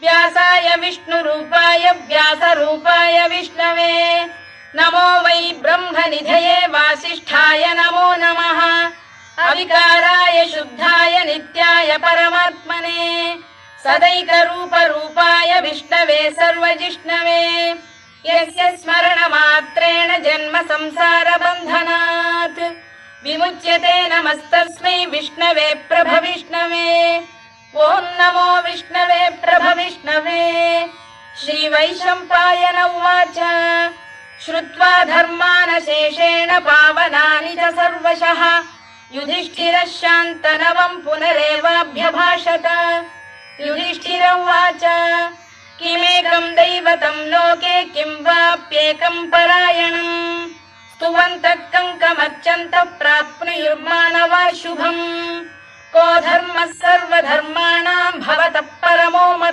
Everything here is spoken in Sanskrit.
व्यासाय विष्णुरूपाय व्यासरूपाय विष्णवे नमो वै ब्रह्मनिधये वासिष्ठाय नमो नमः अविकाराय शुद्धाय नित्याय परमात्मने सदैकरूपरूपाय विष्णवे सर्वजिष्णवे यस्य स्मरणमात्रेण जन्म संसारबन्धनात् विमुच्यते नमस्तस्मै विष्णवे प्रभविष्णवे ॐ नमो विष्णवे प्रभविष्णवे श्रीवैशम्पायन उवाच श्रुत्वा धर्मानशेषेण पावनानि च सर्वशः युधिष्ठिरः शान्तनवम् पुनरेवाभ्यभाषत युधिष्ठिर उवाच किमेकम् दैवतम् लोके किं वाप्येकम् परायणम् स्तुवन्तः कङ्कमर्चन्तः प्राप्नुयुर्मानवा शुभम् को धर्मः सर्वधर्माणाम् भवतः परमो मतः।